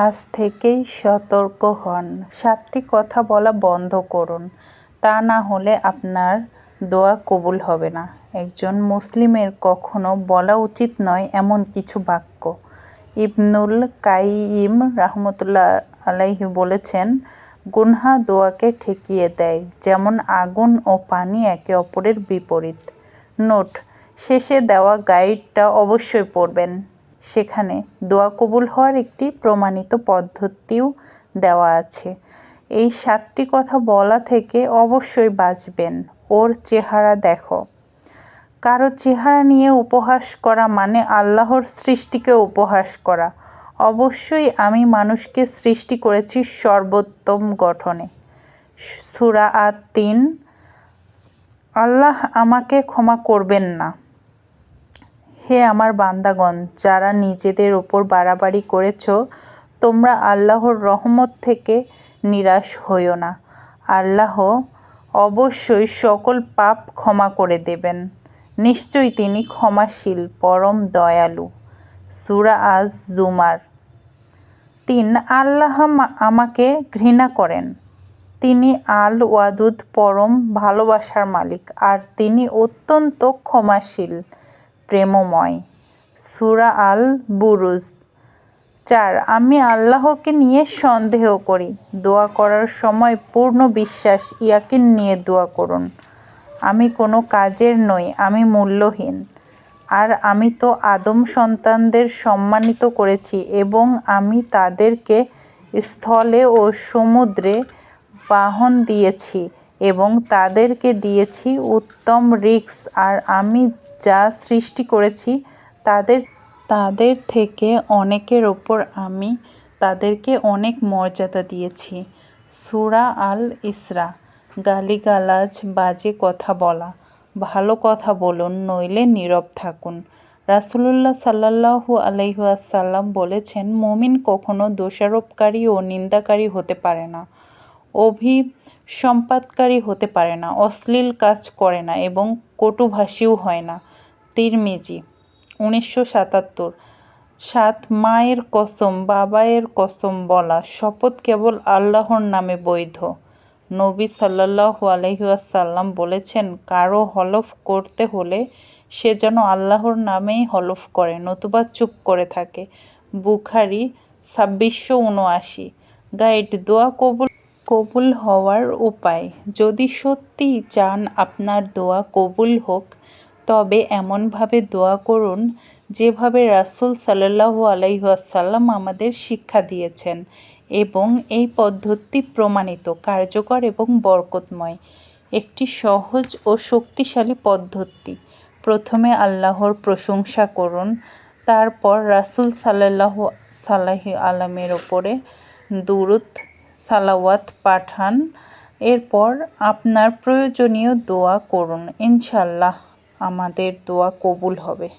আজ থেকেই সতর্ক হন, 7টি কথা বলা বন্ধ করুন, তা না হলে আপনার দোয়া কবুল হবে না। একজন মুসলিমের কখনো বলা উচিত নয় এমন কিছু বাক্য। ইবনুল কাইয়িম রাহমাতুল্লাহ আলাইহি বলেছেন, গুনহা দোয়াকে ঠেকিয়ে দেয়, যেমন আগুন ও পানি একে অপরের বিপরীত। নোট: শেষে দেওয়া গাইডটা অবশ্যই পড়বেন। সেখানে দোয়া কবুল হওয়ার একটি প্রমাণিত পদ্ধতিও দেওয়া আছে। এই 7টি কথা বলা থেকে অবশ্যই বাঁচবেন। ওর চেহারা দেখো। কারো চেহারা নিয়ে উপহাস করা মানে আল্লাহর সৃষ্টিকে উপহাস করা। অবশ্যই আমি মানুষকে সৃষ্টি করেছি সর্বোত্তম গঠনে। সূরা আত-তিন। আল্লাহ আমাকে ক্ষমা করবেন না। হে আমার বান্দাগণ, যারা নিজেদের ওপর বাড়াবাড়ি করেছ, তোমরা আল্লাহর রহমত থেকে নিরাশ হইও না। আল্লাহ অবশ্যই সকল পাপ ক্ষমা করে দেবেন। নিশ্চয়ই তিনি ক্ষমাশীল, পরম দয়ালু। সূরা আজ-জুমার। 3. আল্লাহ আমাকে ঘৃণা করেন। তিনি আল-ওয়াদুদ, পরম ভালোবাসার মালিক, আর তিনি অত্যন্ত ক্ষমাশীল, প্রেমময়। সূরা আল-বুরুজ। 4. আমি আল্লাহকে নিয়ে সন্দেহ করি। দোয়া করার সময় পূর্ণ বিশ্বাস, ইয়াকিন নিয়ে দোয়া করুন। আমি কোনো কাজের নই, আমি মূল্যহীন। আর আমি তো আদম সন্তানদের সম্মানিত করেছি এবং আমি তাদেরকে স্থলে ও সমুদ্রে বাহন দিয়েছি এবং তাদেরকে দিয়েছি উত্তম রিজক, আর আমি যা সৃষ্টি করেছি তাদের থেকে অনেকের ওপর আমি তাদেরকে অনেক মর্যাদা দিয়েছি। সূরা আল-ইসরা। গালিগালাজ, বাজে কথা বলা। ভালো কথা বলুন, নইলে নীরব থাকুন। রাসূলুল্লাহ সাল্লাল্লাহু আলাইহি ওয়াসাল্লাম বলেছেন, মুমিন কখনো দোষারোপকারী ও নিন্দাকারী হতে পারে না, অভিসম্পাতকারী হতে পারে না, অশ্লীল কাজ করে না এবং কটুভাষীও হয় না। তিরমিজি। 1977। 7. মায়ের কসম, বাবায়ের কসম বলা। শপথ কেবল আল্লাহর নামে বৈধ। নবী সাল্লাল্লাহু আলাইহি ওয়াসাল্লাম বলেছেন, কারো হলফ করতে হলে সে যেন আল্লাহর নামেই হলফ করে, নতুবা চুপ করে থাকে। বুখারী 2679। গাইড: দোয়া কবুল হওয়ার উপায়। যদি সত্যিই চান আপনার দোয়া কবুল হোক, তবে এমনভাবে দোয়া করুন যেভাবে রাসূল সাল্লাল্লাহু আলাইহি ওয়াসাল্লাম আমাদের শিক্ষা দিয়েছেন, এবং এই পদ্ধতি প্রমাণিত, কার্যকর এবং বরকতময়। একটি সহজ ও শক্তিশালী পদ্ধতি। প্রথমে আল্লাহর প্রশংসা করুন, তারপর রাসূল সাল্লাল্লাহু আলাইহি ওয়াসাল্লামের ওপরে দুরূদ সালাওয়াত পাঠান, এরপর আপনার প্রয়োজনীয় দোয়া করুন। ইনশাআল্লাহ আমাদের দোয়া কবুল হবে।